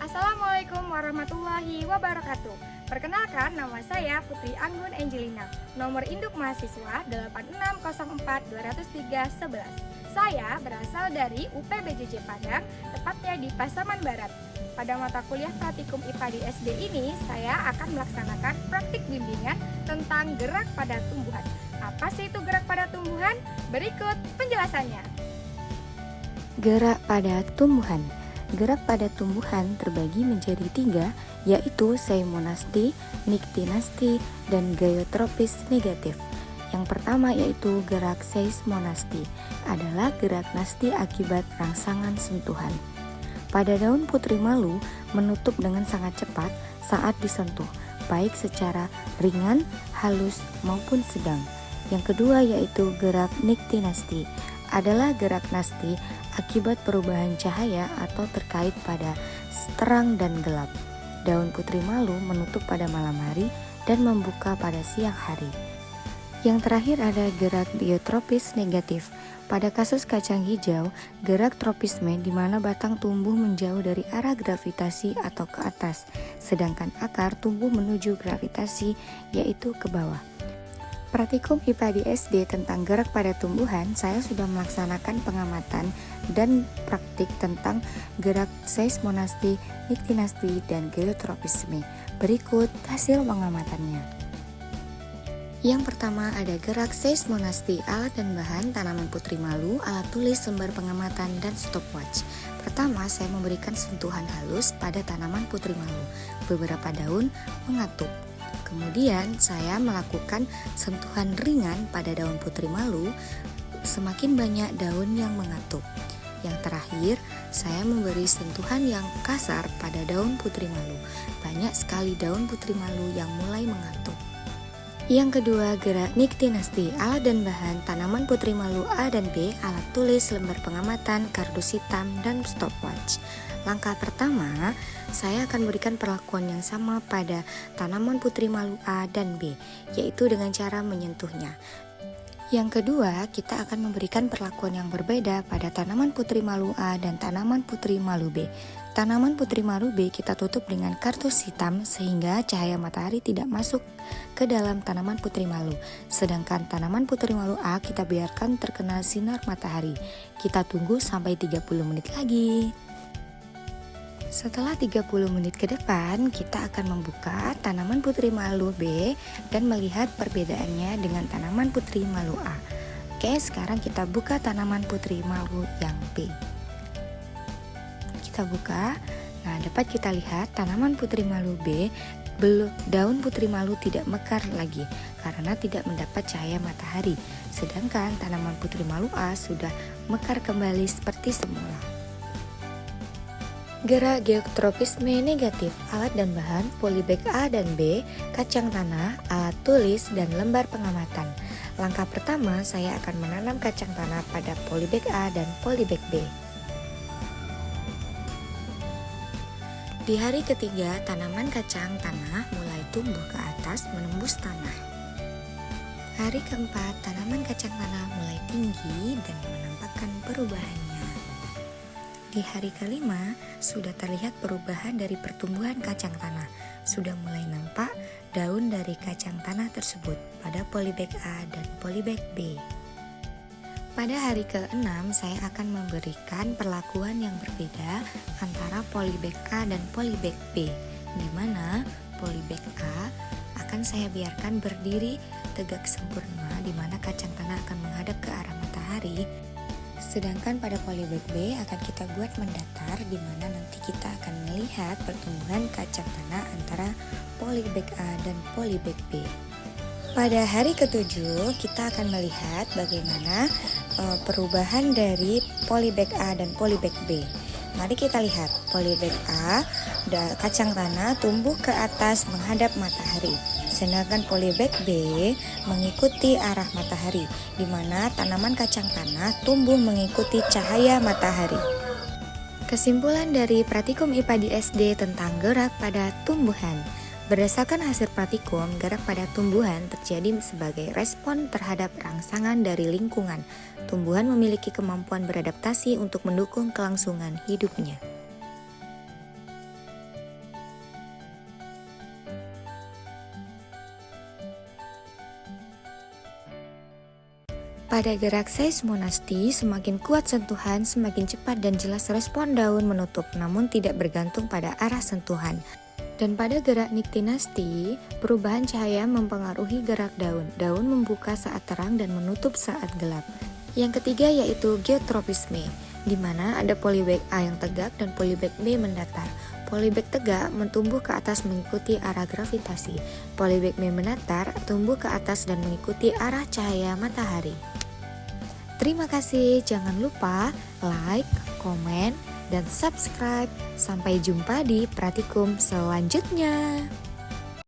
Assalamualaikum warahmatullahi wabarakatuh. Perkenalkan, nama saya Putri Anggun Angelina. Nomor induk mahasiswa 860420311. Saya berasal dari UPBJJ Padang, tepatnya di Pasaman Barat. Pada mata kuliah Praktikum IPA di SD ini, saya akan melaksanakan praktik bimbingan tentang gerak pada tumbuhan. Apa sih itu gerak pada tumbuhan? Berikut penjelasannya. Gerak pada tumbuhan. Gerak pada tumbuhan terbagi menjadi 3, yaitu seismonasti, niktinasti, dan geotropis negatif. Yang pertama yaitu gerak seismonasti, adalah gerak nasti akibat rangsangan sentuhan. Pada daun putri malu menutup dengan sangat cepat saat disentuh, baik secara ringan, halus, maupun sedang. Yang kedua yaitu gerak niktinasti, adalah gerak nasti akibat perubahan cahaya atau terkait pada terang dan gelap. Daun putri malu menutup pada malam hari dan membuka pada siang hari. Yang terakhir ada gerak geotropis negatif. Pada kasus kacang hijau, gerak tropisme di mana batang tumbuh menjauh dari arah gravitasi atau ke atas, sedangkan akar tumbuh menuju gravitasi yaitu ke bawah. Praktikum IPA di SD tentang gerak pada tumbuhan, saya sudah melaksanakan pengamatan dan praktik tentang gerak seismonasti, niktinasti, dan geotropisme. Berikut hasil pengamatannya. Yang pertama ada gerak seismonasti, alat dan bahan tanaman putri malu, alat tulis, lembar pengamatan, dan stopwatch. Pertama, saya memberikan sentuhan halus pada tanaman putri malu. Beberapa daun mengatup. Kemudian saya melakukan sentuhan ringan pada daun putri malu, semakin banyak daun yang mengatup. Yang terakhir, saya memberi sentuhan yang kasar pada daun putri malu. Banyak sekali daun putri malu yang mulai mengatup. Yang kedua, gerak niktinasti, alat dan bahan tanaman putri malu A dan B, alat tulis, lembar pengamatan, kardus hitam, dan stopwatch. Langkah pertama, saya akan berikan perlakuan yang sama pada tanaman putri malu A dan B, yaitu dengan cara menyentuhnya. Yang kedua, kita akan memberikan perlakuan yang berbeda pada tanaman putri malu A dan tanaman putri malu B. Tanaman putri malu B kita tutup dengan kardus hitam sehingga cahaya matahari tidak masuk ke dalam tanaman putri malu. Sedangkan tanaman putri malu A kita biarkan terkena sinar matahari. Kita tunggu sampai 30 menit lagi. Setelah 30 menit ke depan, kita akan membuka tanaman putri malu B dan melihat perbedaannya dengan tanaman putri malu A. Oke, sekarang kita buka tanaman putri malu yang B. Kita buka. Nah, dapat kita lihat tanaman putri malu B, daun putri malu tidak mekar lagi karena tidak mendapat cahaya matahari. Sedangkan tanaman putri malu A sudah mekar kembali seperti semula. Gerak geotropisme negatif, alat dan bahan polybag A dan B, kacang tanah, alat tulis, dan lembar pengamatan. Langkah pertama, saya akan menanam kacang tanah pada polybag A dan polybag B. Di hari ketiga, tanaman kacang tanah mulai tumbuh ke atas menembus tanah. Hari keempat, tanaman kacang tanah mulai tinggi dan menampakkan perubahannya. Di hari kelima, sudah terlihat perubahan dari pertumbuhan kacang tanah. Sudah mulai nampak daun dari kacang tanah tersebut pada polybag A dan polybag B. Pada hari ke-6, saya akan memberikan perlakuan yang berbeda antara polybag A dan polybag B, di mana polybag A akan saya biarkan berdiri tegak sempurna, di mana kacang tanah akan menghadap ke arah matahari. Sedangkan pada polybag B akan kita buat mendatar, di mana nanti kita akan melihat pertumbuhan kacang tanah antara polybag A dan polybag B. Pada hari ke-7 kita akan melihat bagaimana perubahan dari polybag A dan polybag B. Mari kita lihat polybag A, kacang tanah tumbuh ke atas menghadap matahari. Sedangkan polybag B mengikuti arah matahari, di mana tanaman kacang tanah tumbuh mengikuti cahaya matahari. Kesimpulan dari Praktikum IPA di SD tentang gerak pada tumbuhan. Berdasarkan hasil praktikum, gerak pada tumbuhan terjadi sebagai respon terhadap rangsangan dari lingkungan. Tumbuhan memiliki kemampuan beradaptasi untuk mendukung kelangsungan hidupnya. Pada gerak seismonasti, semakin kuat sentuhan, semakin cepat dan jelas respon daun menutup, namun tidak bergantung pada arah sentuhan. Dan pada gerak niktinasti, perubahan cahaya mempengaruhi gerak daun. Daun membuka saat terang dan menutup saat gelap. Yang ketiga yaitu geotropisme, di mana ada polybag A yang tegak dan polybag B mendatar. Polybag tegak tumbuh ke atas mengikuti arah gravitasi. Polybag B mendatar tumbuh ke atas dan mengikuti arah cahaya matahari. Terima kasih, jangan lupa like, komen, dan subscribe. Sampai jumpa di praktikum selanjutnya.